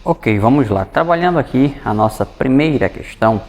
Ok, vamos lá. Trabalhando aqui a nossa primeira questão,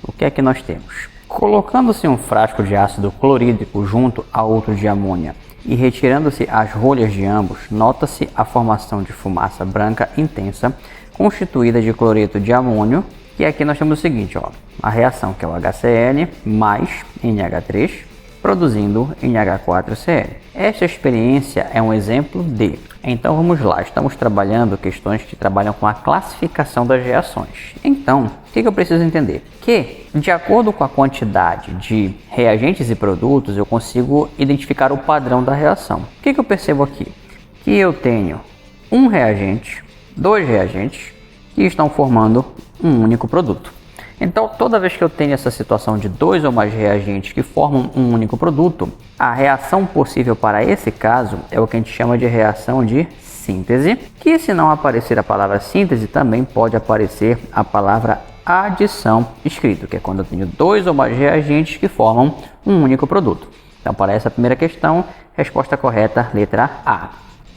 o que é que nós temos? Colocando-se um frasco de ácido clorídrico junto a outro de amônia e retirando-se as rolhas de ambos, nota-se a formação de fumaça branca intensa constituída de cloreto de amônio. E aqui nós temos o seguinte, ó, a reação que é o HCl mais NH3 produzindo NH4Cl. Esta experiência é um exemplo de... Então vamos lá, estamos trabalhando questões que trabalham com a classificação das reações. Então, o que eu preciso entender? Que, de acordo com a quantidade de reagentes e produtos, eu consigo identificar o padrão da reação. O que eu percebo aqui? Que eu tenho um reagente, dois reagentes, que estão formando um único produto. Então, toda vez que eu tenho essa situação de dois ou mais reagentes que formam um único produto, a reação possível para esse caso é o que a gente chama de reação de síntese, que se não aparecer a palavra síntese, também pode aparecer a palavra adição escrito, que é quando eu tenho dois ou mais reagentes que formam um único produto. Então, para essa primeira questão, resposta correta, letra A.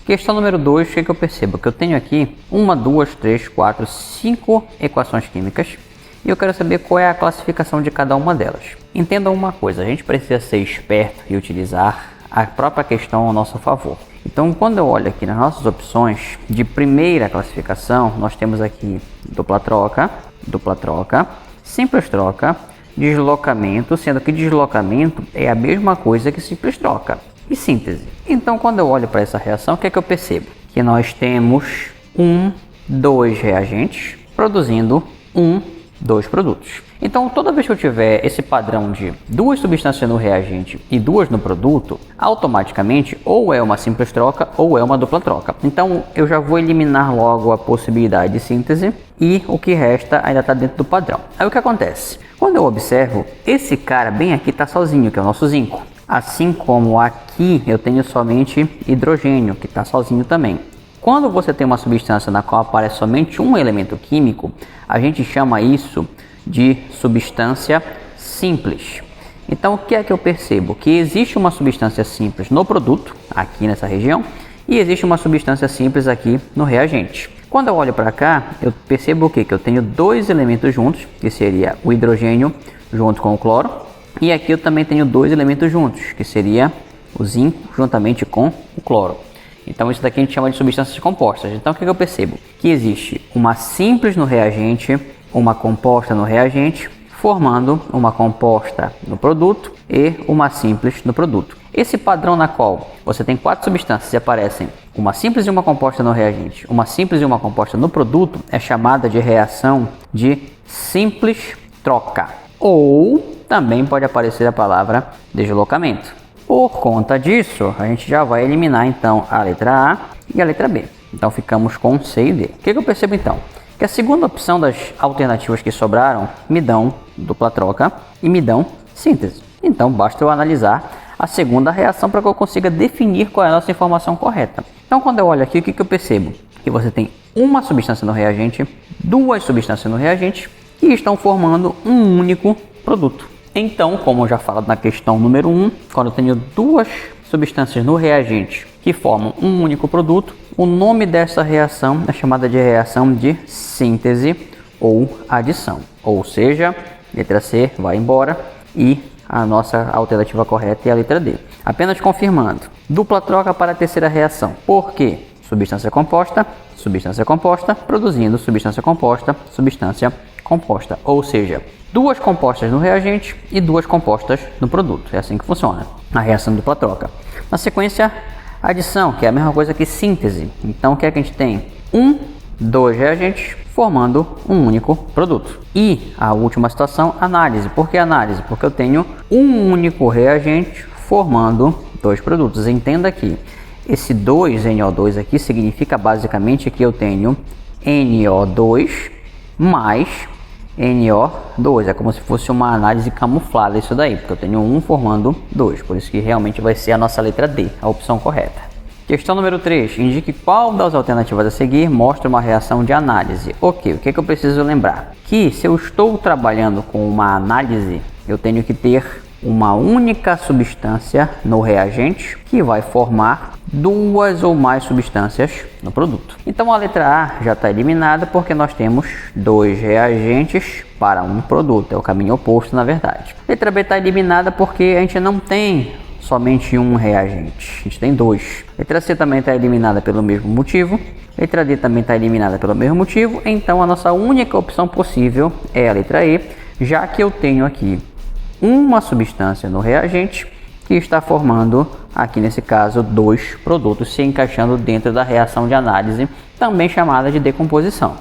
Questão número 2, o que eu percebo? Que eu tenho aqui 1, 2, 3, 4, 5 equações químicas e eu quero saber qual é a classificação de cada uma delas. Entendam uma coisa, a gente precisa ser esperto e utilizar a própria questão ao nosso favor. Então, quando eu olho aqui nas nossas opções de primeira classificação, nós temos aqui dupla troca, simples troca, deslocamento, sendo que deslocamento é a mesma coisa que simples troca, e síntese. Então, quando eu olho para essa reação, o que é que eu percebo? Que nós temos dois reagentes produzindo dois produtos. Então, toda vez que eu tiver esse padrão de duas substâncias no reagente e duas no produto, automaticamente ou é uma simples troca ou é uma dupla troca. Então, eu já vou eliminar logo a possibilidade de síntese e o que resta ainda está dentro do padrão. Aí o que acontece? Quando eu observo, esse cara bem aqui está sozinho, que é o nosso zinco. Assim como aqui eu tenho somente hidrogênio, que está sozinho também. Quando você tem uma substância na qual aparece somente um elemento químico, a gente chama isso de substância simples. Então, o que é que eu percebo? Que existe uma substância simples no produto, aqui nessa região, e existe uma substância simples aqui no reagente. Quando eu olho para cá, eu percebo o quê? Que eu tenho dois elementos juntos, que seria o hidrogênio junto com o cloro, e aqui eu também tenho dois elementos juntos, que seria o zinco juntamente com o cloro. Então isso daqui a gente chama de substâncias compostas. Então o que eu percebo? Que existe uma simples no reagente, uma composta no reagente, formando uma composta no produto e uma simples no produto. Esse padrão na qual você tem quatro substâncias e aparecem uma simples e uma composta no reagente, uma simples e uma composta no produto, é chamada de reação de simples troca. Ou também pode aparecer a palavra deslocamento. Por conta disso, a gente já vai eliminar então a letra A e a letra B. Então ficamos com C e D. O que eu percebo então? Que a segunda opção das alternativas que sobraram me dão dupla troca e me dão síntese. Então basta eu analisar a segunda reação para que eu consiga definir qual é a nossa informação correta. Então quando eu olho aqui, o que eu percebo? Que você tem uma substância no reagente, duas substâncias no reagente que estão formando um único produto. Então, como já falado na questão número 1, quando eu tenho duas substâncias no reagente que formam um único produto, o nome dessa reação é chamada de reação de síntese ou adição. Ou seja, letra C vai embora e a nossa alternativa correta é a letra D. Apenas confirmando, dupla troca para a terceira reação. Por quê? Substância composta, produzindo substância composta. Ou seja, duas compostas no reagente e duas compostas no produto. É assim que funciona a reação dupla troca. Na sequência, adição, que é a mesma coisa que síntese. Então, o que é que a gente tem? Dois reagentes formando um único produto. E a última situação, análise. Por que análise? Porque eu tenho um único reagente formando dois produtos. Entenda que esse 2NO2 aqui significa basicamente que eu tenho NO2 mais NO2, é como se fosse uma análise camuflada isso daí, porque eu tenho um formando dois, por isso que realmente vai ser a nossa letra D, a opção correta. Questão número 3, indique qual das alternativas a seguir mostra uma reação de análise. Ok, o que eu preciso lembrar? Que se eu estou trabalhando com uma análise, eu tenho que ter uma única substância no reagente que vai formar duas ou mais substâncias no produto. Então a letra A já está eliminada porque nós temos dois reagentes para um produto, é o caminho oposto na verdade. Letra B está eliminada porque a gente não tem somente um reagente, a gente tem dois. Letra C também está eliminada pelo mesmo motivo. Letra D também está eliminada pelo mesmo motivo. Então a nossa única opção possível é a letra E, já que eu tenho aqui uma substância no reagente que está formando, aqui nesse caso, dois produtos se encaixando dentro da reação de análise, também chamada de decomposição.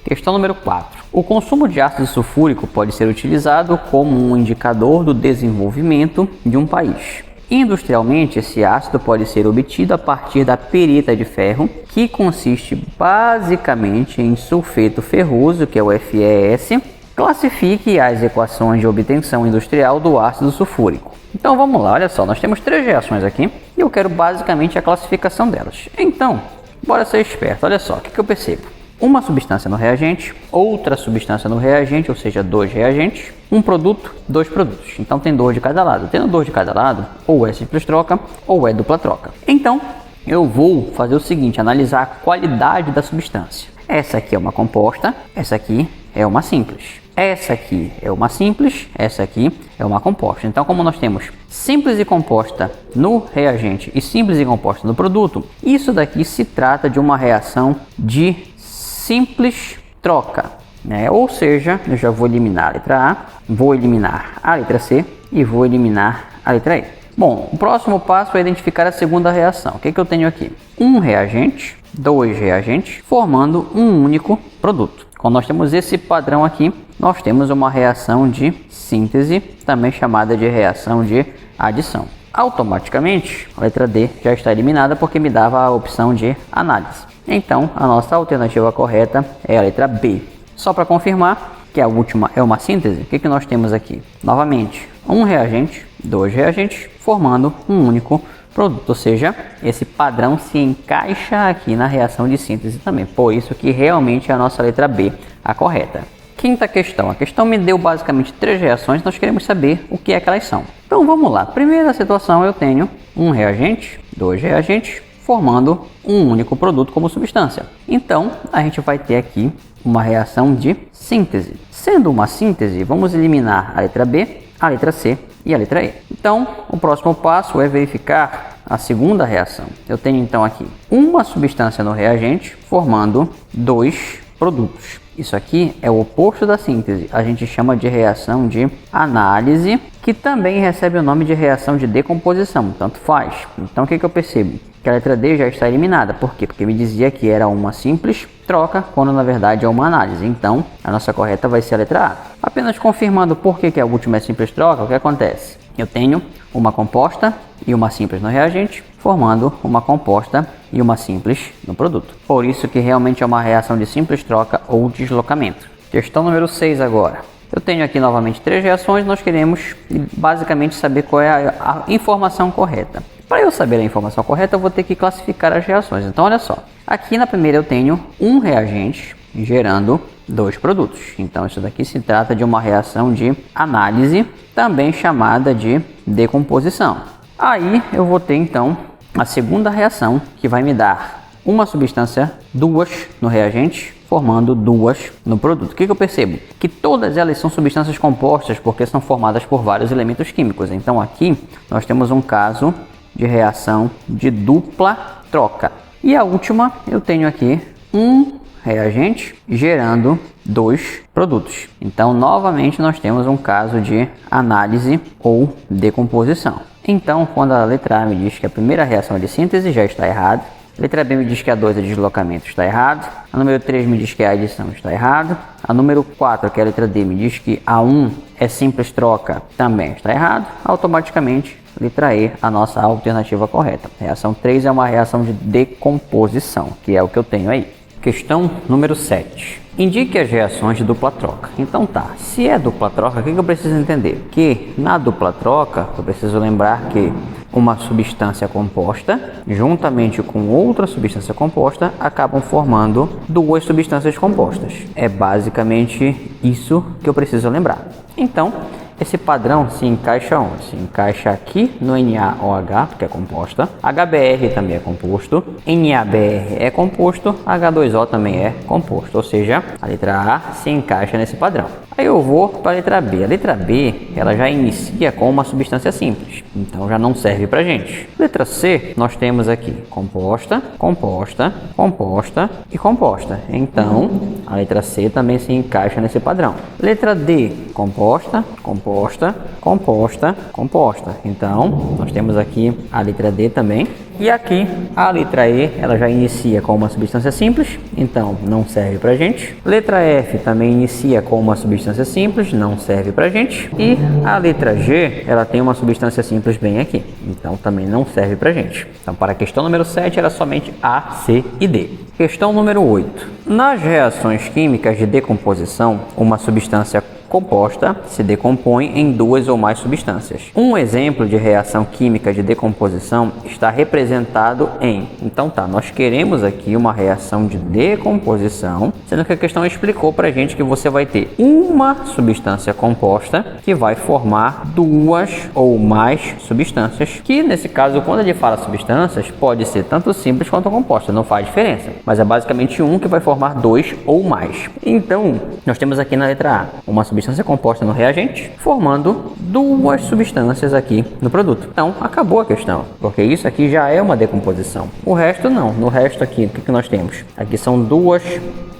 Questão número 4. O consumo de ácido sulfúrico pode ser utilizado como um indicador do desenvolvimento de um país. Industrialmente, esse ácido pode ser obtido a partir da pirita de ferro, que consiste basicamente em sulfeto ferroso, que é o FeS. Classifique as equações de obtenção industrial do ácido sulfúrico. Então vamos lá, olha só, nós temos três reações aqui e eu quero basicamente a classificação delas. Então, bora ser esperto, olha só, o que eu percebo? Uma substância no reagente, outra substância no reagente, ou seja, dois reagentes, um produto, dois produtos. Então tem dois de cada lado. Tendo dois de cada lado, ou é simples troca ou é dupla troca. Então eu vou fazer o seguinte, analisar a qualidade da substância. Essa aqui é uma composta, essa aqui é uma simples. Essa aqui é uma simples, essa aqui é uma composta. Então, como nós temos simples e composta no reagente e simples e composta no produto, isso daqui se trata de uma reação de simples troca, né? Ou seja, eu já vou eliminar a letra A, vou eliminar a letra C e vou eliminar a letra E. Bom, o próximo passo é identificar a segunda reação. O que eu tenho aqui? Um reagente, dois reagentes, formando um único produto. Quando nós temos esse padrão aqui, nós temos uma reação de síntese, também chamada de reação de adição. Automaticamente, a letra D já está eliminada porque me dava a opção de análise. Então, a nossa alternativa correta é a letra B. Só para confirmar que a última é uma síntese, o que nós temos aqui? Novamente, um reagente, dois reagentes, formando um único produto, ou seja, esse padrão se encaixa aqui na reação de síntese também, por isso que realmente é a nossa letra B a correta. Quinta questão, a questão me deu basicamente três reações, nós queremos saber o que é que elas são. Então vamos lá, primeira situação eu tenho um reagente, dois reagentes, formando um único produto como substância. Então a gente vai ter aqui uma reação de síntese. Sendo uma síntese, vamos eliminar a letra B, a letra C e a letra E. Então, o próximo passo é verificar a segunda reação. Eu tenho então aqui uma substância no reagente formando dois produtos. Isso aqui é o oposto da síntese. A gente chama de reação de análise, que também recebe o nome de reação de decomposição, tanto faz. Então, o que eu percebo? Que a letra D já está eliminada. Por quê? Porque me dizia que era uma simples troca, quando na verdade é uma análise. Então, a nossa correta vai ser a letra A. Apenas confirmando por que a última é simples troca, o que acontece? Eu tenho uma composta e uma simples no reagente, formando uma composta e uma simples no produto. Por isso que realmente é uma reação de simples troca ou deslocamento. Questão número 6 agora. Eu tenho aqui novamente três reações, nós queremos basicamente saber qual é a informação correta. Para eu saber a informação correta, eu vou ter que classificar as reações. Então, olha só. Aqui na primeira eu tenho um reagente gerando dois produtos. Então, isso daqui se trata de uma reação de análise, também chamada de decomposição. Aí, eu vou ter então a segunda reação, que vai me dar uma substância, duas no reagente, formando duas no produto. O que eu percebo? Que todas elas são substâncias compostas porque são formadas por vários elementos químicos. Então, aqui nós temos um caso de reação de dupla troca. E a última, eu tenho aqui um reagente gerando dois produtos. Então, novamente, nós temos um caso de análise ou decomposição. Então, quando a letra A me diz que a primeira reação é de síntese, já está errado. A letra B me diz que a 2 é deslocamento, está errado. A número 3 me diz que a adição, está errado. A número 4, que é a letra D, me diz que a 1 é simples troca, também está errado. Automaticamente, letra E, a nossa alternativa correta. Reação 3 é uma reação de decomposição, que é o que eu tenho aí. Questão número 7. Indique as reações de dupla troca. Então tá, se é dupla troca, o que eu preciso entender? Que na dupla troca, eu preciso lembrar que uma substância composta, juntamente com outra substância composta, acabam formando duas substâncias compostas. É basicamente isso que eu preciso lembrar. Então, Esse padrão se encaixa onde? Se encaixa aqui no NaOH, que é composta, HBr também é composto, NaBr é composto, H2O também é composto, ou seja, a letra A se encaixa nesse padrão. Aí eu vou para a letra B. A letra B, ela já inicia com uma substância simples, então já não serve para gente. Letra C, nós temos aqui composta, composta, composta e composta. Então, a letra C também se encaixa nesse padrão. Letra D, composta, composta, composta, composta. Então, nós temos aqui a letra D também. E aqui a letra E, ela já inicia com uma substância simples, então não serve pra gente. Letra F também inicia com uma substância simples, não serve pra gente. E a letra G, ela tem uma substância simples bem aqui, então também não serve pra gente. Então para a questão número 7 era somente A, C e D. Questão número 8. Nas reações químicas de decomposição, uma substância composta se decompõe em duas ou mais substâncias. Um exemplo de reação química de decomposição está representado em... Então tá, nós queremos aqui uma reação de decomposição, sendo que a questão explicou pra gente que você vai ter uma substância composta que vai formar duas ou mais substâncias, que nesse caso, quando ele fala substâncias, pode ser tanto simples quanto composta, não faz diferença, mas é basicamente um que vai formar dois ou mais. Então, nós temos aqui na letra A uma substância composta no reagente, formando duas substâncias aqui no produto. Então, acabou a questão, porque isso aqui já é uma decomposição. O resto não. No resto aqui, o que nós temos? Aqui são duas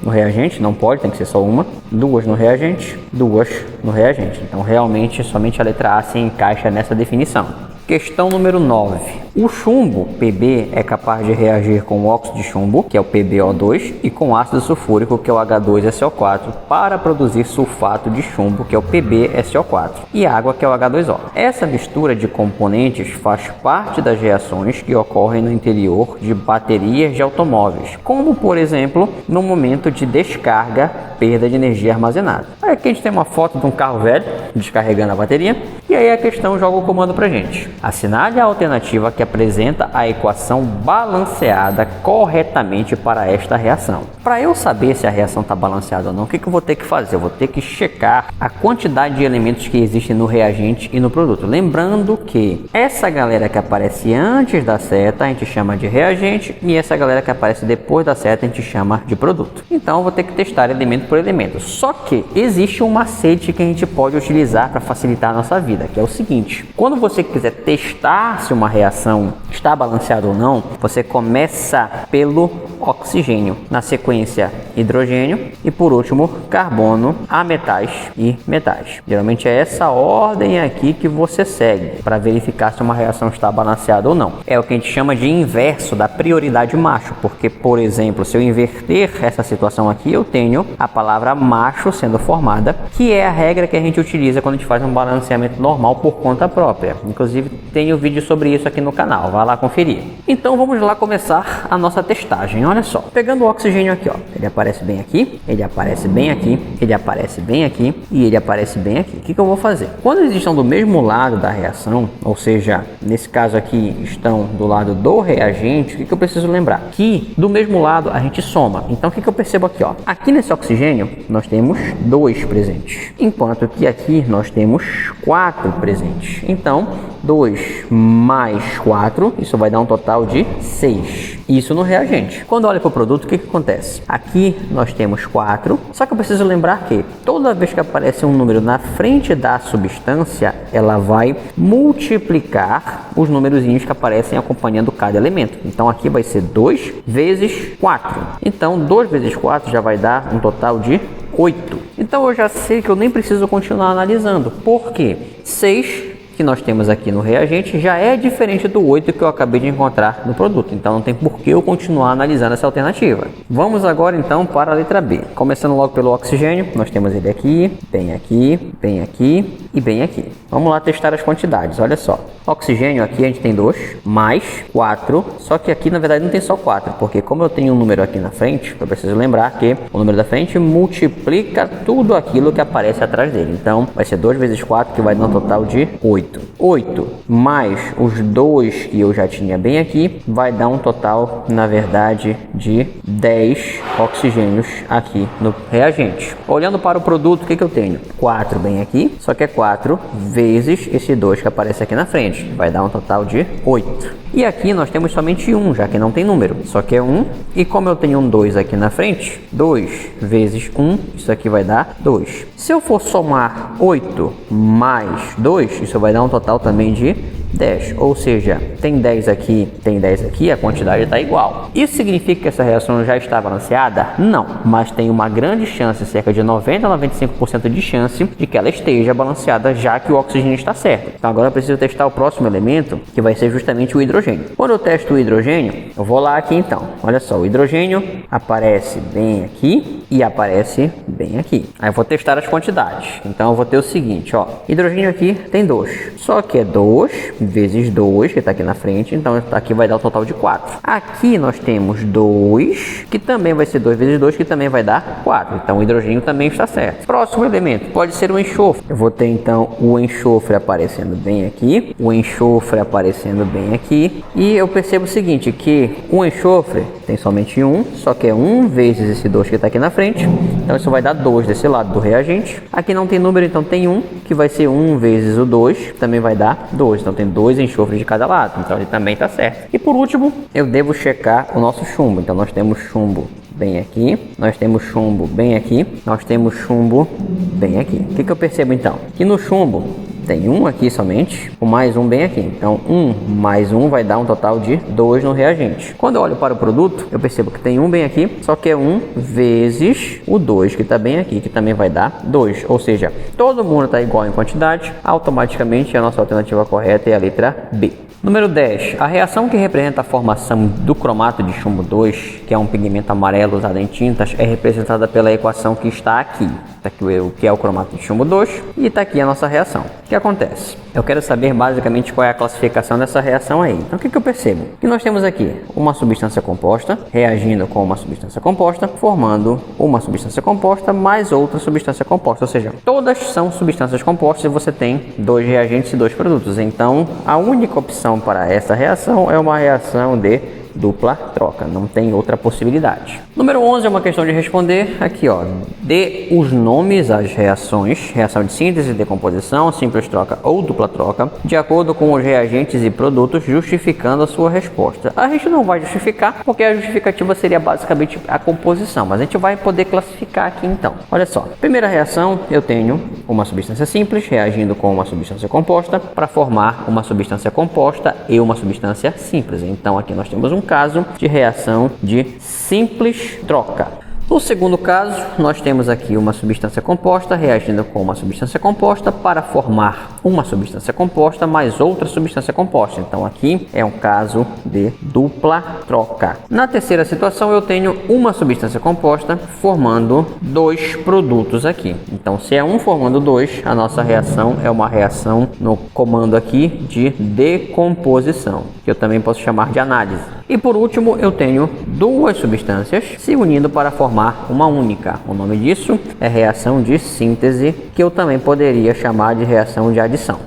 no reagente, não pode, tem que ser só uma. Duas no reagente, duas no reagente. Então, realmente, somente a letra A se encaixa nessa definição. Questão número 9. O chumbo, Pb, é capaz de reagir com o óxido de chumbo, que é o PbO2, e com ácido sulfúrico, que é o H2SO4, para produzir sulfato de chumbo, que é o PbSO4, e água, que é o H2O. Essa mistura de componentes faz parte das reações que ocorrem no interior de baterias de automóveis, como, por exemplo, no momento de descarga, perda de energia armazenada. Aí aqui a gente tem uma foto de um carro velho descarregando a bateria, e aí a questão joga o comando pra gente. Assinale a alternativa que apresenta a equação balanceada corretamente para esta reação. Para eu saber se a reação está balanceada ou não, o que eu vou ter que fazer? Eu vou ter que checar a quantidade de elementos que existem no reagente e no produto. Lembrando que essa galera que aparece antes da seta a gente chama de reagente, e essa galera que aparece depois da seta a gente chama de produto. Então eu vou ter que testar elemento por elemento. Só que existe um macete que a gente pode utilizar para facilitar a nossa vida, que é o seguinte: quando você quiser testar se uma reação está balanceada ou não, você começa pelo oxigênio, na sequência hidrogênio e por último carbono, a metais e metais. Geralmente é essa ordem aqui que você segue para verificar se uma reação está balanceada ou não. É o que a gente chama de inverso da prioridade macho, porque, por exemplo, se eu inverter essa situação aqui, eu tenho a palavra macho sendo formada, que é a regra que a gente utiliza quando a gente faz um balanceamento normal por conta própria. Inclusive tem um vídeo sobre isso aqui no canal, vai lá conferir. Então vamos lá começar a nossa testagem. Olha só, pegando o oxigênio aqui, ó, ele aparece bem aqui, ele aparece bem aqui, ele aparece bem aqui e ele aparece bem aqui. O que eu vou fazer? Quando eles estão do mesmo lado da reação, ou seja, nesse caso aqui estão do lado do reagente, o que eu preciso lembrar? Que do mesmo lado a gente soma. Então o que eu percebo aqui, ó? Aqui nesse oxigênio nós temos 2 presentes, enquanto que aqui nós temos 4 presentes. Então 2 mais 4, isso vai dar um total de 6. Isso no reagente. Quando olha para o produto, o que acontece? Aqui nós temos 4, só que eu preciso lembrar que toda vez que aparece um número na frente da substância, ela vai multiplicar os numerozinhos que aparecem acompanhando cada elemento. Então aqui vai ser 2 vezes 4. Então 2 vezes 4 já vai dar um total de 8. Então eu já sei que eu nem preciso continuar analisando. Por quê? 6 que nós temos aqui no reagente já é diferente do 8 que eu acabei de encontrar no produto. Então não tem por que eu continuar analisando essa alternativa. Vamos agora então para a letra B. Começando logo pelo oxigênio, nós temos ele aqui, bem aqui, bem aqui e bem aqui. Vamos lá testar as quantidades, olha só. Oxigênio aqui a gente tem 2, mais 4, só que aqui na verdade não tem só 4, porque como eu tenho um número aqui na frente, eu preciso lembrar que o número da frente multiplica tudo aquilo que aparece atrás dele. Então vai ser 2 vezes 4 que vai dar um total de 8. 8 mais os 2 que eu já tinha bem aqui, vai dar um total, na verdade, de 10 oxigênios aqui no reagente. Olhando para o produto, o que eu tenho? 4 bem aqui, só que é 4 4 vezes esse 2 que aparece aqui na frente, que vai dar um total de 8. E aqui nós temos somente 1, já que não tem número, só que é 1. E como eu tenho um 2 aqui na frente, 2 vezes 1, isso aqui vai dar 2. Se eu for somar 8 mais 2, isso vai dar um total também de 10, ou seja, tem 10 aqui, a quantidade está igual. Isso significa que essa reação já está balanceada? Não, mas tem uma grande chance, cerca de 90 a 95% de chance de que ela esteja balanceada, já que o oxigênio está certo. Então agora eu preciso testar o próximo elemento, que vai ser justamente o hidrogênio. Quando eu testo o hidrogênio, eu vou lá aqui então, olha só, o hidrogênio aparece bem aqui e aparece bem aqui. Aí eu vou testar as quantidades, então eu vou ter o seguinte, ó, hidrogênio aqui tem 2, só que é 2 vezes 2, que está aqui na frente, então aqui vai dar o total de 4. Aqui nós temos 2, que também vai ser 2 vezes 2, que também vai dar 4. Então o hidrogênio também está certo. Próximo elemento pode ser o enxofre. Eu vou ter então o enxofre aparecendo bem aqui, o enxofre aparecendo bem aqui, e eu percebo o seguinte, que o enxofre tem somente 1, só que é 1 vezes esse 2 que está aqui na frente, então isso vai dar 2 desse lado do reagente. Aqui não tem número, então tem 1, que vai ser 1 vezes o 2, que também vai dar 2, então tem 2 enxofres de cada lado, então ele também está certo. E por último, eu devo checar o nosso chumbo. Então nós temos chumbo bem aqui, nós temos chumbo bem aqui, nós temos chumbo bem aqui. O que eu percebo então? Que no chumbo tem 1 aqui somente, com mais 1 bem aqui. Então 1 mais 1 vai dar um total de 2 no reagente. Quando eu olho para o produto, eu percebo que tem 1 bem aqui, só que é 1 vezes o 2 que está bem aqui, que também vai dar 2. Ou seja, todo mundo está igual em quantidade, automaticamente a nossa alternativa correta é a letra B. Número 10. A reação que representa a formação do cromato de chumbo 2, que é um pigmento amarelo usado em tintas, é representada pela equação que está aqui. Está aqui o que é o cromato de chumbo 2 e está aqui a nossa reação. O que acontece? Eu quero saber basicamente qual é a classificação dessa reação aí. Então o que eu percebo? Que nós temos aqui uma substância composta reagindo com uma substância composta, formando uma substância composta mais outra substância composta. Ou seja, todas são substâncias compostas e você tem 2 reagentes e 2 produtos. Então a única opção para essa reação é uma reação de dupla troca, não tem outra possibilidade. Número 11 é uma questão de responder aqui, ó, dê os nomes às reações, reação de síntese, decomposição, simples troca ou dupla troca, de acordo com os reagentes e produtos, justificando a sua resposta. A gente não vai justificar, porque a justificativa seria basicamente a composição, mas a gente vai poder classificar aqui então. Olha só, primeira reação, eu tenho uma substância simples reagindo com uma substância composta para formar uma substância composta e uma substância simples. Então aqui nós temos um caso de reação de simples troca. No segundo caso, nós temos aqui uma substância composta reagindo com uma substância composta para formar uma substância composta mais outra substância composta. Então aqui é um caso de dupla troca. Na terceira situação, eu tenho uma substância composta formando 2 produtos aqui. Então se é um formando 2, a nossa reação é uma reação no comando aqui de decomposição, que eu também posso chamar de análise. E por último, eu tenho 2 substâncias se unindo para formar uma única. O nome disso é reação de síntese, que eu também poderia chamar de reação de adição.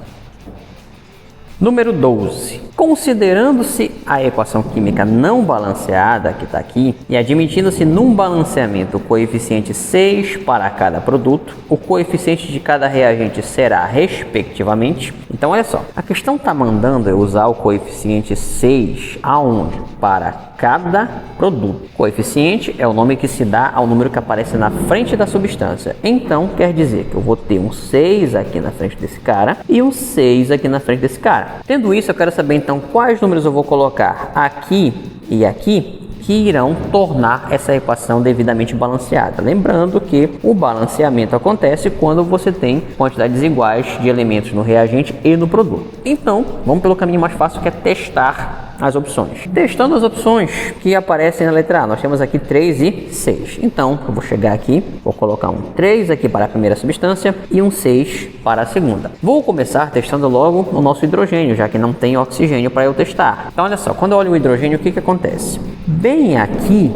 Número 12. Considerando-se a equação química não balanceada, que está aqui, e admitindo-se num balanceamento o coeficiente 6 para cada produto, o coeficiente de cada reagente será respectivamente. Então olha só, a questão está mandando eu usar o coeficiente 6 aonde? Para cada produto. Coeficiente é o nome que se dá ao número que aparece na frente da substância. Então quer dizer que eu vou ter um 6 aqui na frente desse cara e um 6 aqui na frente desse cara. Tendo isso, eu quero saber então quais números eu vou colocar aqui e aqui que irão tornar essa equação devidamente balanceada. Lembrando que o balanceamento acontece quando você tem quantidades iguais de elementos no reagente e no produto. Então, vamos pelo caminho mais fácil, que é testar as opções. Testando as opções que aparecem na letra A, nós temos aqui 3 e 6. Então, eu vou chegar aqui, vou colocar um 3 aqui para a primeira substância e um 6 para a segunda. Vou começar testando logo o nosso hidrogênio, já que não tem oxigênio para eu testar. Então, olha só, quando eu olho o hidrogênio, o que acontece? Bem aqui,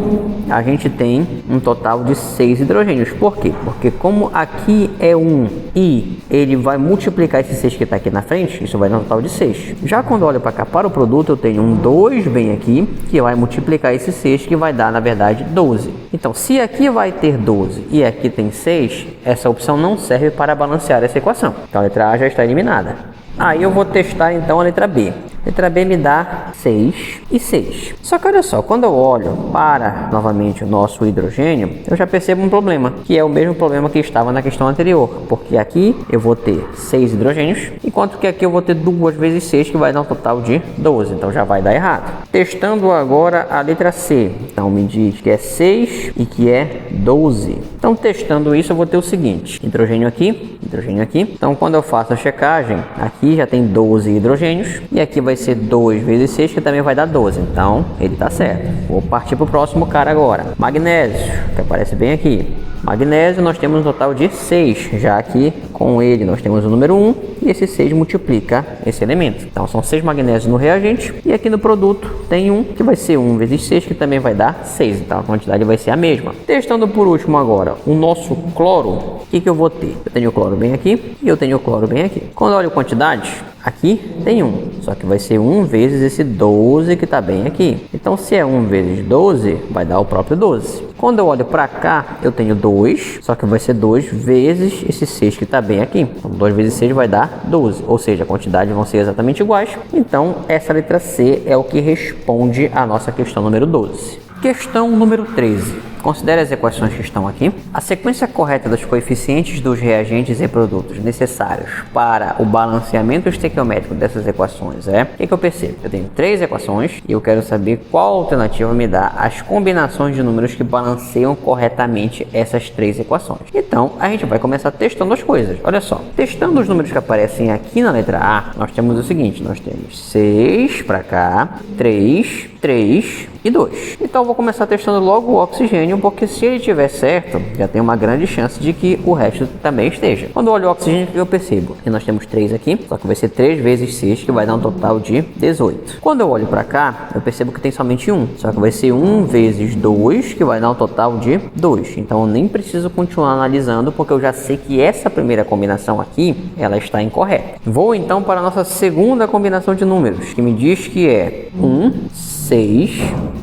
a gente tem um total de 6 hidrogênios. Por quê? Porque como aqui é 1 e ele vai multiplicar esse 6 que está aqui na frente, isso vai dar um total de 6. Já quando eu olho para cá, para o produto, eu tenho um um 2 bem aqui, que vai multiplicar esse 6, que vai dar, na verdade, 12. Então, se aqui vai ter 12 e aqui tem 6, essa opção não serve para balancear essa equação. Então, a letra A já está eliminada. Aí eu vou testar, então, a letra B. A letra B me dá 6 e 6. Só que olha só, quando eu olho para, novamente, o nosso hidrogênio, eu já percebo um problema, que é o mesmo problema que estava na questão anterior. Porque aqui eu vou ter 6 hidrogênios, enquanto que aqui eu vou ter 2 vezes 6, que vai dar um total de 12. Então já vai dar errado. Testando agora a letra C. Então me diz que é 6 e que é 12. Então testando isso eu vou ter o seguinte. Hidrogênio aqui, hidrogênio aqui. Então quando eu faço a checagem, aqui já tem 12 hidrogênios. E aqui vai ser 2 vezes 6, que também vai dar 12. Então, ele está certo. Vou partir para o próximo cara agora. Magnésio, que aparece bem aqui. Magnésio, nós temos um total de 6. Já aqui, com ele, nós temos o número 1. E esse 6 multiplica esse elemento. Então, são 6 magnésios no reagente. E aqui no produto tem 1, que vai ser 1 vezes 6, que também vai dar 6. Então, a quantidade vai ser a mesma. Testando por último agora o nosso cloro. O que eu vou ter? Eu tenho o cloro bem aqui e eu tenho o cloro bem aqui. Quando eu olho quantidade, aqui tem 1, só que vai ser 1 vezes esse 12 que está bem aqui. Então, se é 1 vezes 12, vai dar o próprio 12. Quando eu olho para cá, eu tenho 2, só que vai ser 2 vezes esse 6 que está bem aqui. Então, 2 vezes 6 vai dar 12, ou seja, a quantidade vão ser exatamente iguais. Então, essa letra C é o que responde a nossa questão número 12. Questão número 13. Considere as equações que estão aqui. A sequência correta dos coeficientes dos reagentes e produtos necessários para o balanceamento estequiométrico dessas equações é... O que eu percebo? Eu tenho 3 equações e eu quero saber qual alternativa me dá as combinações de números que balanceiam corretamente essas 3 equações. Então, a gente vai começar testando as coisas. Olha só, testando os números que aparecem aqui na letra A, nós temos o seguinte, nós temos 6 para cá, 3, 3 e 2. Então, eu vou começar testando logo o oxigênio, porque se ele estiver certo, já tem uma grande chance de que o resto também esteja. Quando eu olho o oxigênio, eu percebo que nós temos 3 aqui, só que vai ser 3 vezes 6, que vai dar um total de 18. Quando eu olho para cá, eu percebo que tem somente 1, só que vai ser 1 vezes 2, que vai dar um total de 2. Então, eu nem preciso continuar analisando, porque eu já sei que essa primeira combinação aqui, ela está incorreta. Vou então para a nossa segunda combinação de números, que me diz que é 1, 6,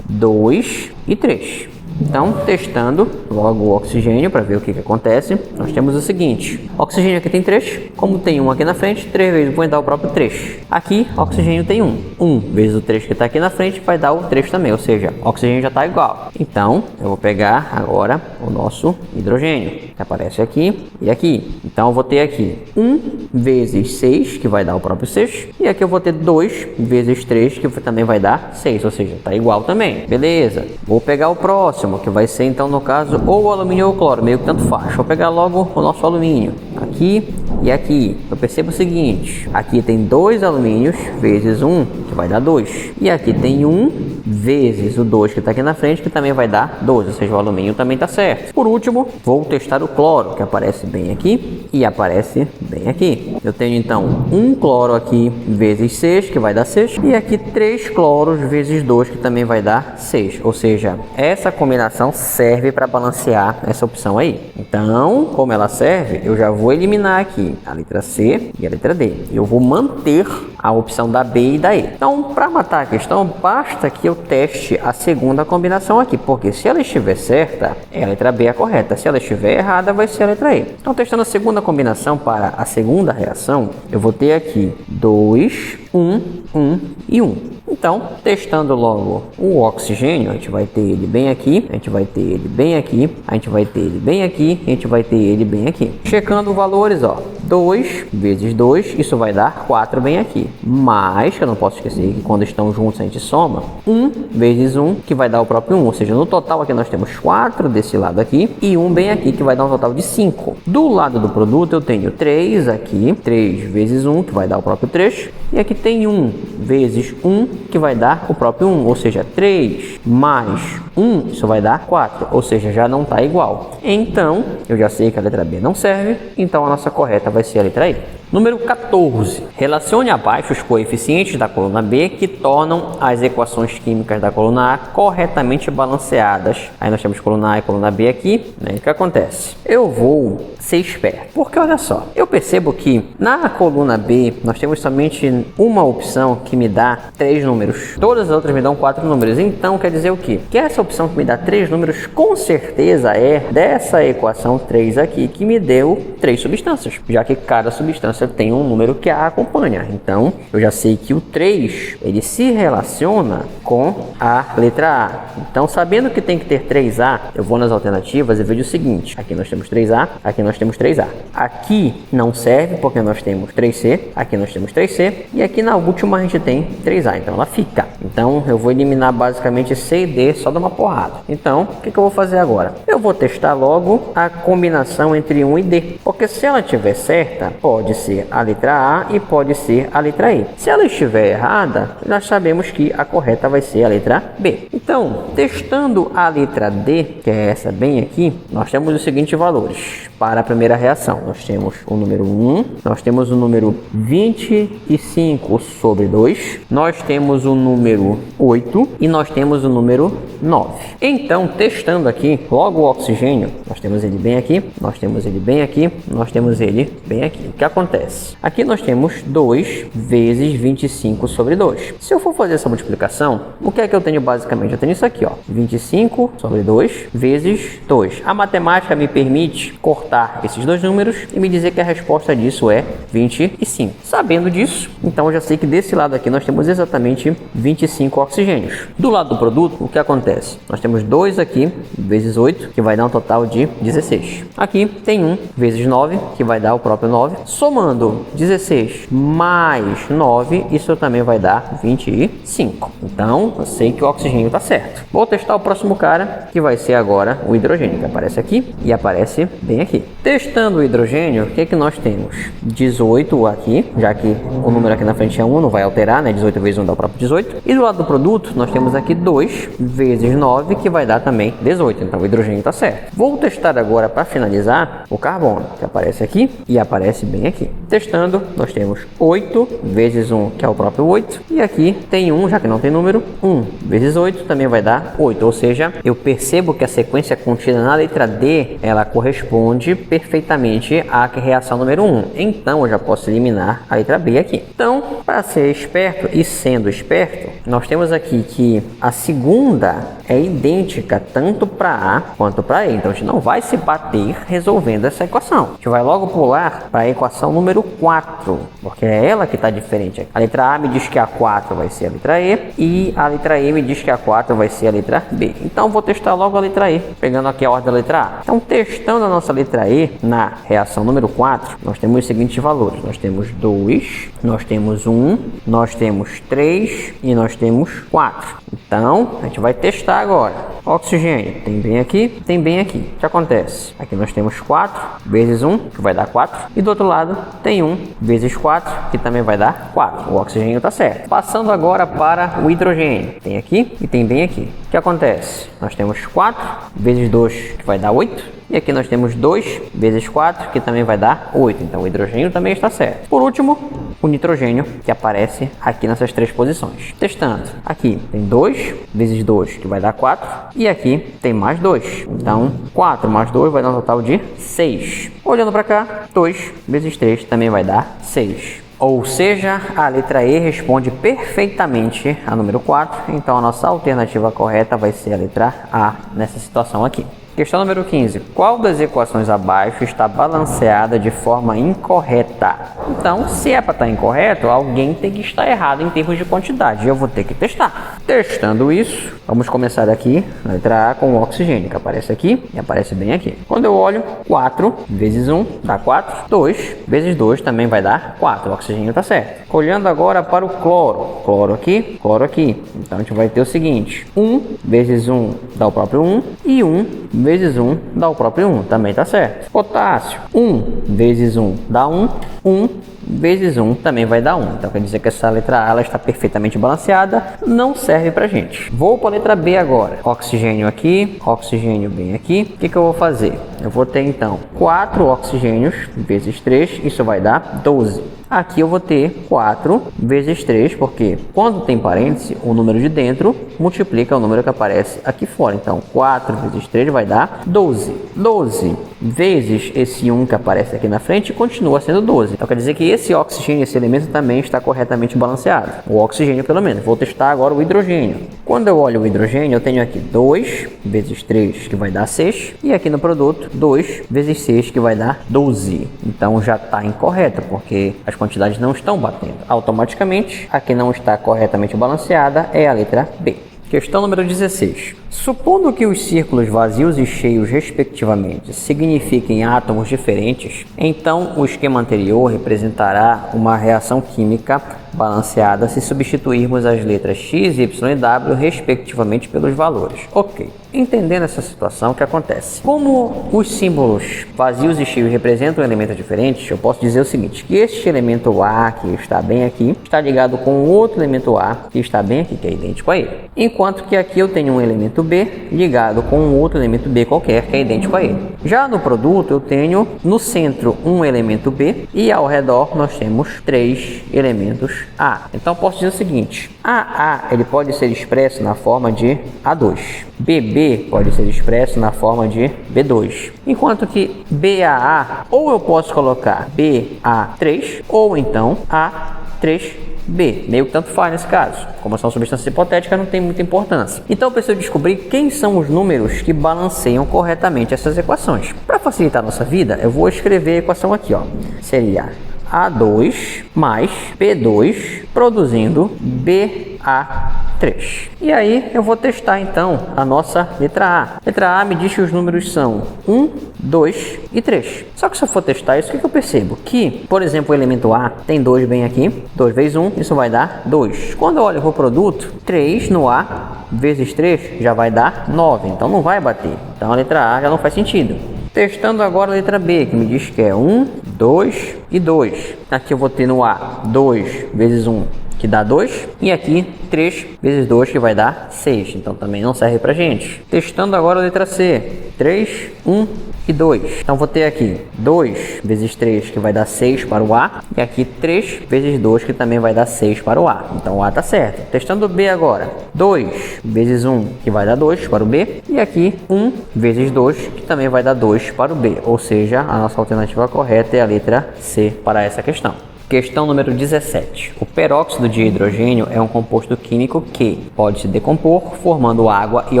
2 e 3. Então, testando logo o oxigênio para ver o que acontece, nós temos o seguinte. Oxigênio aqui tem 3, como tem 1 aqui na frente, 3 vezes vai dar o próprio 3. Aqui, oxigênio tem 1. 1 vezes o 3 que está aqui na frente vai dar o 3 também, ou seja, o oxigênio já está igual. Então, eu vou pegar agora o nosso hidrogênio, que aparece aqui e aqui. Então, eu vou ter aqui 1 vezes 6, que vai dar o próprio 6. E aqui eu vou ter 2 vezes 3, que também vai dar 6, ou seja, está igual também. Beleza, vou pegar o próximo, que vai ser então no caso ou o alumínio ou o cloro, meio que tanto faz. Vou pegar logo o nosso alumínio aqui e aqui. Eu percebo o seguinte, aqui tem 2 alumínios vezes 1, que vai dar 2, e aqui tem 1 vezes o 2 que está aqui na frente, que também vai dar 12, ou seja, o alumínio também está certo. Por último, vou testar o cloro, que aparece bem aqui e aparece bem aqui. Eu tenho então 1 cloro aqui vezes 6, que vai dar 6, e aqui 3 cloros vezes 2, que também vai dar 6, ou seja, essa combinação serve para balancear essa opção aí. Então, como ela serve, eu já vou eliminar aqui a letra C e a letra D. Eu vou manter a opção da B e da E. Então, para matar a questão, basta que eu teste a segunda combinação aqui, porque se ela estiver certa, a letra B é a correta. Se ela estiver errada, vai ser a letra E. Então, testando a segunda combinação para a segunda reação, eu vou ter aqui 2, 1, 1 e 1. Então, testando logo o oxigênio, a gente vai ter ele bem aqui, a gente vai ter ele bem aqui, a gente vai ter ele bem aqui, a gente vai ter ele bem aqui. Checando valores, ó, 2 vezes 2, isso vai dar 4 bem aqui. Mas, que eu não posso esquecer que quando estão juntos a gente soma, 1 vezes 1, que vai dar o próprio 1. Ou seja, no total aqui nós temos 4 desse lado aqui e 1 bem aqui, que vai dar um total de 5. Do lado do produto eu tenho 3 aqui, 3 vezes 1, que vai dar o próprio 3. E aqui tem 1 vezes 1, que vai dar o próprio 1, ou seja, 3 mais 1, isso vai dar 4, ou seja, já não está igual. Então, eu já sei que a letra B não serve, então a nossa correta vai ser a letra E. Número 14. Relacione abaixo os coeficientes da coluna B que tornam as equações químicas da coluna A corretamente balanceadas. Aí nós temos coluna A e coluna B aqui, né? O que acontece? Eu vou ser esperto, porque olha só, eu percebo que na coluna B nós temos somente uma opção que me dá 3 números. Todas as outras me dão 4 números. Então quer dizer o quê? Que essa opção que me dá 3 números com certeza é dessa equação 3 aqui que me deu 3 substâncias, já que cada substância tem um número que a acompanha. Então, eu já sei que o 3, ele se relaciona com a letra A. Então, sabendo que tem que ter 3A, eu vou nas alternativas e vejo o seguinte. Aqui nós temos 3A, aqui nós temos 3A. Aqui não serve porque nós temos 3C, aqui nós temos 3C e aqui na última a gente tem 3A, então ela fica. Então, eu vou eliminar basicamente C e D só de uma porrada. Então, o que eu vou fazer agora? Eu vou testar logo a combinação entre 1 e D, porque se ela estiver certa, pode ser a letra A e pode ser a letra E. Se ela estiver errada, nós sabemos que a correta vai ser a letra B. Então, testando a letra D, que é essa bem aqui, nós temos os seguintes valores. Para a primeira reação, nós temos o número 1, nós temos o número 25 sobre 2, nós temos o número 8 e nós temos o número 9. Então, testando aqui, logo o oxigênio, nós temos ele bem aqui, nós temos ele bem aqui, nós temos ele bem aqui. O que acontece? Aqui nós temos 2 vezes 25 sobre 2. Se eu for fazer essa multiplicação, o que é que eu tenho basicamente? Eu tenho isso aqui, ó, 25 sobre 2 vezes 2. A matemática me permite cortar esses dois números e me dizer que a resposta disso é 25. Sabendo disso, então eu já sei que desse lado aqui nós temos exatamente 25 oxigênios. Do lado do produto, o que acontece? Nós temos 2 aqui vezes 8, que vai dar um total de 16. Aqui tem 1 vezes 9, que vai dar o próprio 9. Somando 16 mais 9, isso também vai dar 25. Então, eu sei que o oxigênio está certo. Vou testar o próximo cara, que vai ser agora o hidrogênio, que aparece aqui e aparece bem aqui. Testando o hidrogênio, o que é que nós temos? 18 aqui, já que o número aqui na frente é 1, não vai alterar, né? 18 vezes 1 dá o próprio 18. E do lado do produto, nós temos aqui 2 vezes 9, que vai dar também 18. Então, o hidrogênio está certo. Vou testar agora, para finalizar, o carbono, que aparece aqui e aparece bem aqui. Testando, nós temos 8 vezes 1, que é o próprio 8. E aqui tem 1, já que não tem número. 1 vezes 8 também vai dar 8. Ou seja, eu percebo que a sequência contida na letra D, ela corresponde perfeitamente à reação número 1. Então, eu já posso eliminar a letra B aqui. Então, para ser esperto e sendo esperto, nós temos aqui que a segunda é idêntica tanto para A quanto para E. Então, a gente não vai se bater resolvendo essa equação. A gente vai logo pular para a equação número 4, porque é ela que está diferente. A letra A me diz que a 4 vai ser a letra E e a letra E me diz que a 4 vai ser a letra B. Então, vou testar logo a letra E, pegando aqui a ordem da letra A. Então, testando a nossa letra E na reação número 4, nós temos os seguintes valores. Nós temos 2, nós temos 1, nós temos 3 e nós temos 4. Então, a gente vai testar agora. Oxigênio, tem bem aqui, tem bem aqui. O que acontece? Aqui nós temos 4 vezes 1, que vai dar 4. E do outro lado, tem 1 vezes 4, que também vai dar 4. O oxigênio está certo. Passando agora para o hidrogênio. Tem aqui e tem bem aqui. O que acontece? Nós temos 4 vezes 2, que vai dar 8. E aqui nós temos 2 vezes 4, que também vai dar 8. Então, o hidrogênio também está certo. Por último, o nitrogênio, que aparece aqui nessas três posições. Testando. Aqui tem 2 vezes 2, que vai dar 4. E aqui tem mais 2. Então, 4 mais 2 vai dar um total de 6. Olhando para cá, 2 vezes 3 também vai dar 6. Ou seja, a letra E responde perfeitamente a número 4. Então, a nossa alternativa correta vai ser a letra A nessa situação aqui. Questão número 15. Qual das equações abaixo está balanceada de forma incorreta? Então, se é para estar incorreto, alguém tem que estar errado em termos de quantidade. Eu vou ter que testar. Testando isso, vamos começar aqui na letra A com o oxigênio, que aparece aqui e aparece bem aqui. Quando eu olho, 4 vezes 1 dá 4. 2 vezes 2 também vai dar 4. O oxigênio está certo. Olhando agora para o cloro. Cloro aqui, cloro aqui. Então, a gente vai ter o seguinte. 1 vezes 1 dá o próprio 1 e 1 vezes 1 dá o próprio 1, também está certo. Potássio, 1 vezes 1 dá 1, 1 vezes 1 também vai dar 1. Então quer dizer que essa letra A ela está perfeitamente balanceada, não serve pra gente. Vou para a letra B agora. Oxigênio aqui, oxigênio bem aqui. O que eu vou fazer? Eu vou ter então 4 oxigênios vezes 3, isso vai dar 12. Aqui eu vou ter 4 vezes 3, porque quando tem parêntese, o número de dentro multiplica o número que aparece aqui fora. Então, 4 vezes 3 vai dar 12. 12 vezes esse 1 que aparece aqui na frente continua sendo 12. Então, quer dizer que esse oxigênio, esse elemento também está corretamente balanceado. O oxigênio, pelo menos. Vou testar agora o hidrogênio. Quando eu olho o hidrogênio, eu tenho aqui 2 vezes 3, que vai dar 6. E aqui no produto, 2 vezes 6, que vai dar 12. Então, já está incorreto, porque as quantidades não estão batendo. Automaticamente, a que não está corretamente balanceada é a letra B. Questão número 16. Supondo que os círculos vazios e cheios, respectivamente, signifiquem átomos diferentes, então o esquema anterior representará uma reação química balanceada se substituirmos as letras X, Y e W, respectivamente, pelos valores. Ok. Entendendo essa situação, o que acontece? Como os símbolos vazios e cheios representam elementos diferentes, eu posso dizer o seguinte, que este elemento A, que está bem aqui, está ligado com outro elemento A, que está bem aqui, que é idêntico a ele. Enquanto que aqui eu tenho um elemento B ligado com um outro elemento B qualquer, que é idêntico a ele. Já no produto, eu tenho no centro um elemento B e ao redor nós temos 3 elementos A. Então, eu posso dizer o seguinte, AA ele pode ser expresso na forma de A2. BB pode ser expresso na forma de B2. Enquanto que BAA, ou eu posso colocar BA3, ou então A3B. Meio que tanto faz nesse caso. Como são substâncias hipotéticas, não tem muita importância. Então eu preciso descobrir quem são os números que balanceiam corretamente essas equações. Para facilitar a nossa vida, eu vou escrever a equação aqui, ó. Seria A2 mais P2 produzindo BA3. E aí eu vou testar então a nossa letra A. Letra A me diz que os números são 1, 2 e 3. Só que se eu for testar isso, o que eu percebo? Que, por exemplo, o elemento A tem 2 bem aqui, 2 vezes 1, isso vai dar 2. Quando eu olho para o produto, 3 no A vezes 3 já vai dar 9, então não vai bater. Então a letra A já não faz sentido. Testando agora a letra B, que me diz que é 1, 2 e 2. Aqui eu vou ter no A 2 vezes 1, que dá 2. E aqui 3 vezes 2, que vai dar 6. Então também não serve pra gente. Testando agora a letra C. 3, 1 e 2. Então vou ter aqui 2 vezes 3, que vai dar 6 para o A. E aqui 3 vezes 2, que também vai dar 6 para o A. Então o A está certo. Testando o B agora. 2 vezes 1, que vai dar 2 para o B. E aqui 1 vezes 2, que também vai dar 2 para o B. Ou seja, a nossa alternativa correta é a letra C para essa questão. Questão número 17. O peróxido de hidrogênio é um composto químico que pode se decompor formando água e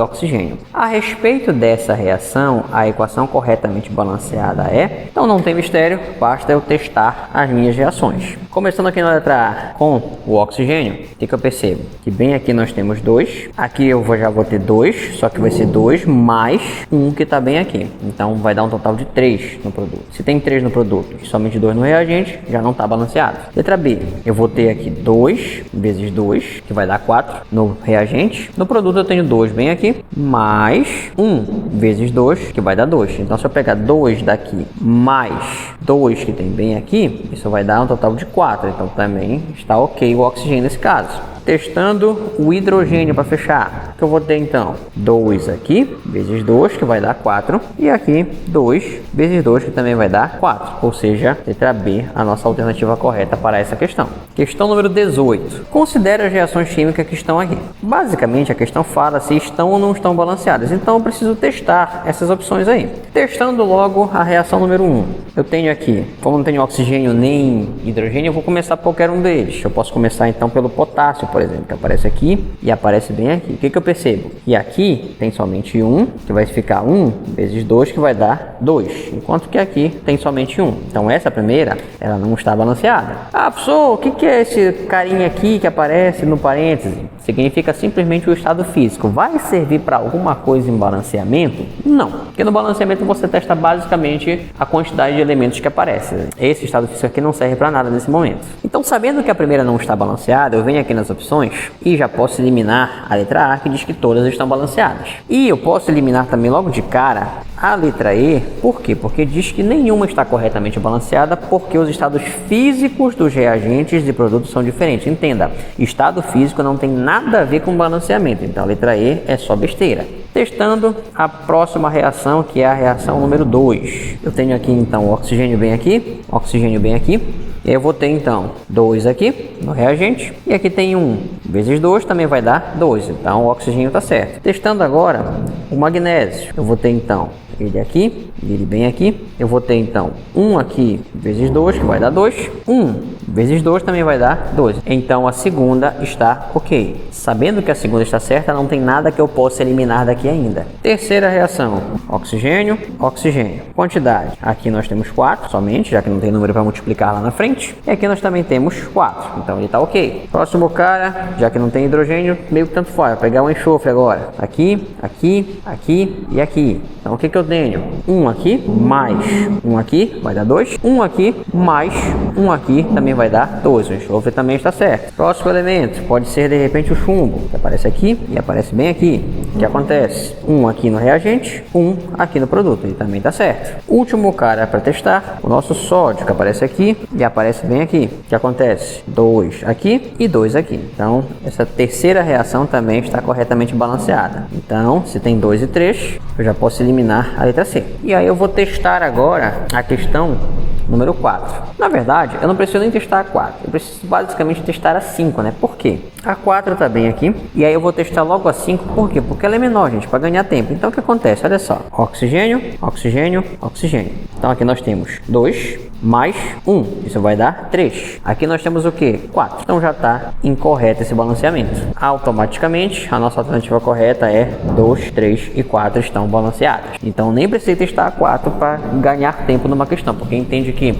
oxigênio. A respeito dessa reação, a equação corretamente balanceada é... Então não tem mistério, basta eu testar as minhas reações. Começando aqui na letra A com o oxigênio, o que eu percebo? Que bem aqui nós temos 2, aqui eu já vou ter 2, só que vai ser 2 mais 1 que está bem aqui. Então vai dar um total de 3 no produto. Se tem 3 no produto e somente 2 no reagente, já não está balanceado. Letra B, eu vou ter aqui 2 vezes 2, que vai dar 4 no reagente. No produto eu tenho 2 bem aqui, mais 1 vezes 2, que vai dar 2. Então se eu pegar 2 daqui mais 2 que tem bem aqui, isso vai dar um total de 4. Então também está ok o oxigênio nesse caso. Testando o hidrogênio para fechar, que eu vou ter então 2 aqui, vezes 2, que vai dar 4, e aqui 2 vezes 2, que também vai dar 4, ou seja, letra B, a nossa alternativa correta para essa questão. Questão número 18. Considere as reações químicas que estão aqui. Basicamente, a questão fala se estão ou não estão balanceadas, então eu preciso testar essas opções aí. Testando logo a reação número 1. Eu tenho aqui, como não tenho oxigênio nem hidrogênio, eu vou começar por qualquer um deles. Eu posso começar então pelo potássio, por exemplo, que aparece aqui e aparece bem aqui. O que eu percebo? E aqui tem somente 1, que vai ficar 1 vezes 2, que vai dar 2, enquanto que aqui tem somente 1. Então essa primeira, ela não está balanceada. Ah, professor, o que é esse carinha aqui que aparece no parêntese? Significa simplesmente o estado físico. Vai servir para alguma coisa em balanceamento? Não, porque no balanceamento você testa basicamente a quantidade de elementos que aparecem. Esse estado físico aqui não serve para nada nesse momento. Então, sabendo que a primeira não está balanceada, eu venho aqui nas opções e já posso eliminar a letra A, que diz que todas estão balanceadas. E eu posso eliminar também logo de cara A letra E, por quê? Porque diz que nenhuma está corretamente balanceada porque os estados físicos dos reagentes e produtos são diferentes. Entenda, estado físico não tem nada a ver com balanceamento, então a letra E é só besteira. Testando a próxima reação, que é a reação número 2. Eu tenho aqui então o oxigênio bem aqui, oxigênio bem aqui. E eu vou ter então 2 aqui no reagente, e aqui tem 1 vezes 2 também vai dar 2, então o oxigênio está certo. Testando agora o magnésio, eu vou ter então ele aqui, ele bem aqui. Eu vou ter então 1 aqui vezes 2, que vai dar 2. 1 vezes 2 também vai dar 2. Então a segunda está ok. Sabendo que a segunda está certa, não tem nada que eu possa eliminar daqui ainda. Terceira reação, oxigênio, oxigênio. Quantidade, aqui nós temos 4 somente, já que não tem número para multiplicar lá na frente. E aqui nós também temos 4, então ele está ok. Próximo cara, já que não tem hidrogênio, meio que tanto faz. Vou pegar um enxofre agora. Aqui, aqui, aqui e aqui. Então o que eu tenho? 1 aqui, mais 1 aqui, vai dar 2. 1 aqui, mais 1 aqui, também vai dar 2. O enxofre também está certo. Próximo elemento, pode ser de repente o chumbo, que aparece aqui e aparece bem aqui. O que acontece? 1 aqui no reagente, 1 aqui no produto, ele também está certo. Último cara para testar, o nosso sódio, que aparece aqui e aparece bem aqui. O que acontece? 2 aqui e 2 aqui. Então, essa terceira reação também está corretamente balanceada. Então, se tem 2 e 3, eu já posso eliminar a letra C. E aí eu vou testar agora a questão número 4. Na verdade, eu não preciso nem testar a 4. Eu preciso basicamente testar a 5, né? Por quê? A 4 está bem aqui. E aí eu vou testar logo a 5. Por quê? Porque ela é menor, gente, para ganhar tempo. Então o que acontece? Olha só. Oxigênio, oxigênio, oxigênio. Então aqui nós temos 2 mais 1. Isso vai dar 3. Aqui nós temos o quê? 4. Então já está incorreto esse balanceamento. Automaticamente, a nossa alternativa correta é 2, 3 e 4 estão balanceadas. Então nem precisa testar a 4 para ganhar tempo numa questão, porque entende que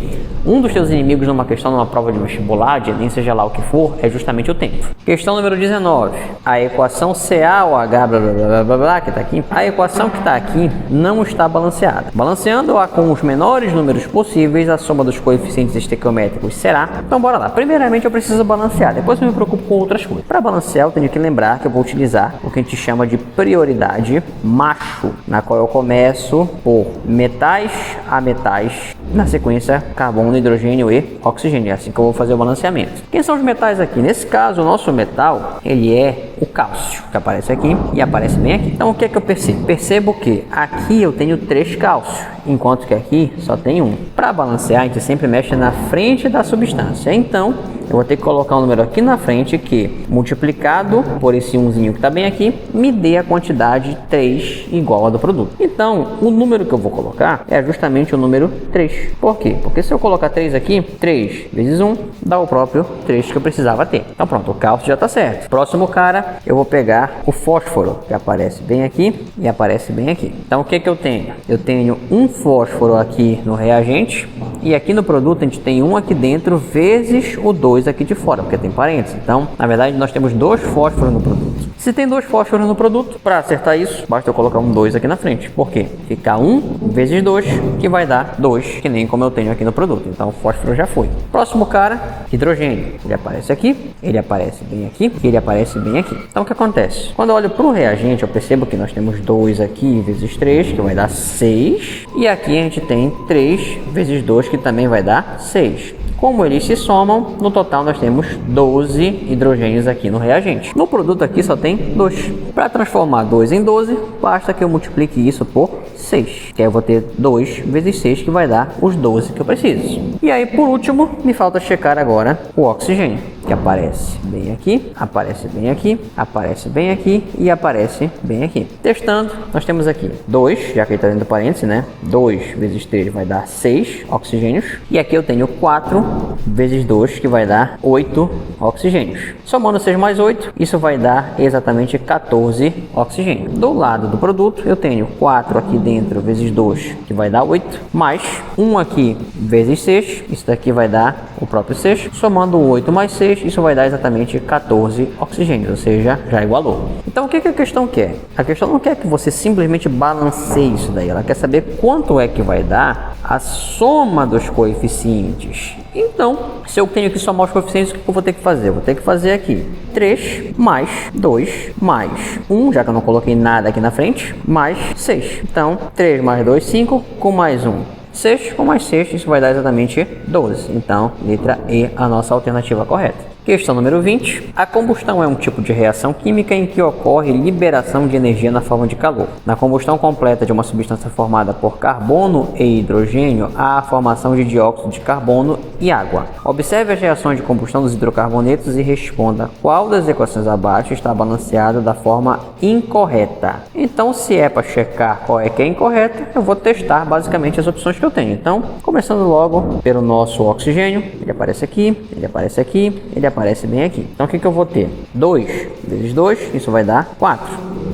um dos seus inimigos numa questão, numa prova de vestibular, de Enem, seja lá o que for, é justamente o tempo. Questão número 19. A equação CaOH, blá, blá, blá, blá, blá, que está aqui, a equação que está aqui não está balanceada. Balanceando-a com os menores números possíveis, a soma dos coeficientes estequiométricos será... Então bora lá. Primeiramente eu preciso balancear, depois eu me preocupo com outras coisas. Para balancear eu tenho que lembrar que eu vou utilizar o que a gente chama de prioridade macho, na qual eu começo por metais a metais, na sequência carbono, hidrogênio e oxigênio. É assim que eu vou fazer o balanceamento. Quem são os metais aqui? Nesse caso, o nosso metal, ele é o cálcio, que aparece aqui e aparece bem aqui. Então o que é que eu percebo? Percebo que aqui eu tenho 3 cálcios, enquanto que aqui só tem 1. Para balancear, a gente sempre mexe na frente da substância. Então eu vou ter que colocar um número aqui na frente que, multiplicado por esse 1zinho que está bem aqui, me dê a quantidade 3 igual a do produto. Então, o número que eu vou colocar é justamente o número 3. Por quê? Porque se eu colocar 3 aqui, 3 vezes 1 dá o próprio 3 que eu precisava ter. Então pronto, o cálcio já está certo. Próximo cara, eu vou pegar o fósforo, que aparece bem aqui e aparece bem aqui. Então o que que eu tenho? Eu tenho um fósforo aqui no reagente e aqui no produto a gente tem um aqui dentro vezes o 2 aqui de fora, porque tem parênteses. Então, na verdade, nós temos 2 fósforos no produto. Se tem 2 fósforos no produto, para acertar isso, basta eu colocar um 2 aqui na frente. Por quê? Fica 1 vezes 2, que vai dar 2, que nem como eu tenho aqui no produto. Então, o fósforo já foi. Próximo cara, hidrogênio. Ele aparece aqui, ele aparece bem aqui, e ele aparece bem aqui. Então, o que acontece? Quando eu olho para o reagente, eu percebo que nós temos 2 aqui vezes 3, que vai dar 6. E aqui a gente tem 3 vezes 2, que também vai dar 6. Como eles se somam, no total nós temos 12 hidrogênios aqui no reagente. No produto aqui só tem 2. Para transformar 2 em 12, basta que eu multiplique isso por 6. Que aí eu vou ter 2 vezes 6, que vai dar os 12 que eu preciso. E aí, por último, me falta checar agora o oxigênio, que aparece bem aqui, aparece bem aqui, aparece bem aqui e aparece bem aqui. Testando, nós temos aqui 2, já que ele está dentro do parênteses, né? 2 vezes 3 vai dar 6 oxigênios. E aqui eu tenho 4 vezes 2, que vai dar 8 oxigênios. Somando 6 mais 8, isso vai dar exatamente 14 oxigênios. Do lado do produto, eu tenho 4 aqui dentro vezes 2, que vai dar 8, mais 1 aqui vezes 6, isso daqui vai dar o próprio 6. Somando 8 mais 6, 6, isso vai dar exatamente 14 oxigênios, ou seja, já igualou. Então o que a questão quer? A questão não quer que você simplesmente balanceie isso daí, ela quer saber quanto é que vai dar a soma dos coeficientes. Então, se eu tenho que somar os coeficientes, o que eu vou ter que fazer? Eu vou ter que fazer aqui 3 mais 2 mais 1, já que eu não coloquei nada aqui na frente, mais 6. Então, 3 mais 2, 5, com mais 1, 6, com mais 6, isso vai dar exatamente 12. Então, letra E, a nossa alternativa correta. Questão número 20. A combustão é um tipo de reação química em que ocorre liberação de energia na forma de calor. Na combustão completa de uma substância formada por carbono e hidrogênio, há a formação de dióxido de carbono e água. Observe as reações de combustão dos hidrocarbonetos e responda qual das equações abaixo está balanceada da forma incorreta. Então, se é para checar qual é que é incorreta, eu vou testar basicamente as opções que eu tenho. Então, começando logo pelo nosso oxigênio, ele aparece aqui, ele aparece aqui, ele aparece bem aqui. Então o que eu vou ter? 2 vezes 2, isso vai dar 4.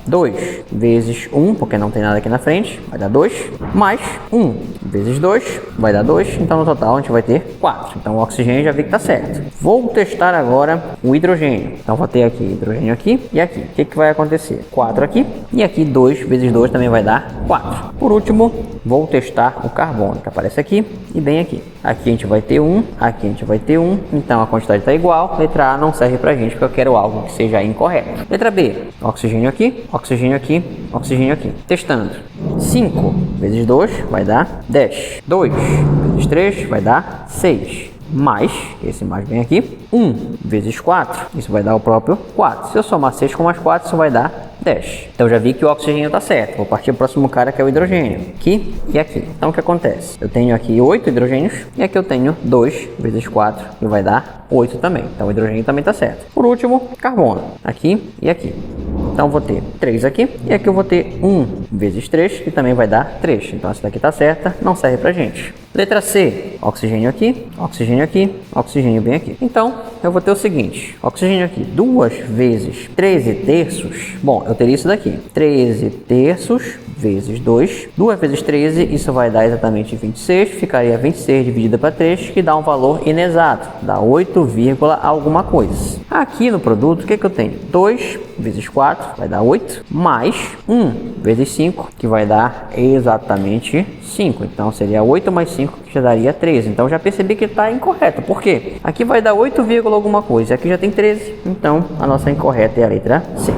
2 vezes 1, porque não tem nada aqui na frente, vai dar 2. Mais 1 vezes 2, vai dar 2. Então no total a gente vai ter 4. Então o oxigênio já vi que está certo. Vou testar agora o hidrogênio. Então vou ter aqui hidrogênio aqui e aqui. O que vai acontecer? 4 aqui e aqui 2 vezes 2 também vai dar 4. Por último, vou testar o carbono, que aparece aqui e bem aqui. Aqui a gente vai ter 1, aqui a gente vai ter 1. Então a quantidade está igual. Letra A não serve pra gente, porque eu quero algo que seja incorreto. Letra B, oxigênio aqui, oxigênio aqui, oxigênio aqui. Testando. 5 vezes 2 vai dar 10. 2 vezes 3 vai dar 6. Mais, esse mais bem aqui, 1 vezes 4, isso vai dar o próprio 4. Se eu somar 6 com mais 4, isso vai dar 10. Então já vi que o oxigênio está certo. Vou partir para o próximo cara, que é o hidrogênio. Aqui e aqui. Então o que acontece? Eu tenho aqui 8 hidrogênios e aqui eu tenho 2 vezes 4, que vai dar 8 também. Então o hidrogênio também está certo. Por último, carbono. Aqui e aqui. Então vou ter 3 aqui e aqui eu vou ter 1 vezes 3, que também vai dar 3. Então essa daqui está certa, não serve pra gente. Letra C, oxigênio aqui, oxigênio bem aqui. Então eu vou ter o seguinte, oxigênio aqui 2 vezes 13 terços. Bom, eu teria isso daqui, 13 terços vezes 2, 2 vezes 13, isso vai dar exatamente 26, ficaria 26 dividido para 3, que dá um valor inexato, dá 8, alguma coisa. Aqui no produto, o que eu tenho? 2 vezes 4 vai dar 8, mais 1 vezes 5, que vai dar exatamente 5. Então seria 8 mais 5, que já daria 13. Então já percebi que está incorreto. Por quê? Aqui vai dar 8, alguma coisa, aqui já tem 13. Então a nossa incorreta é a letra C.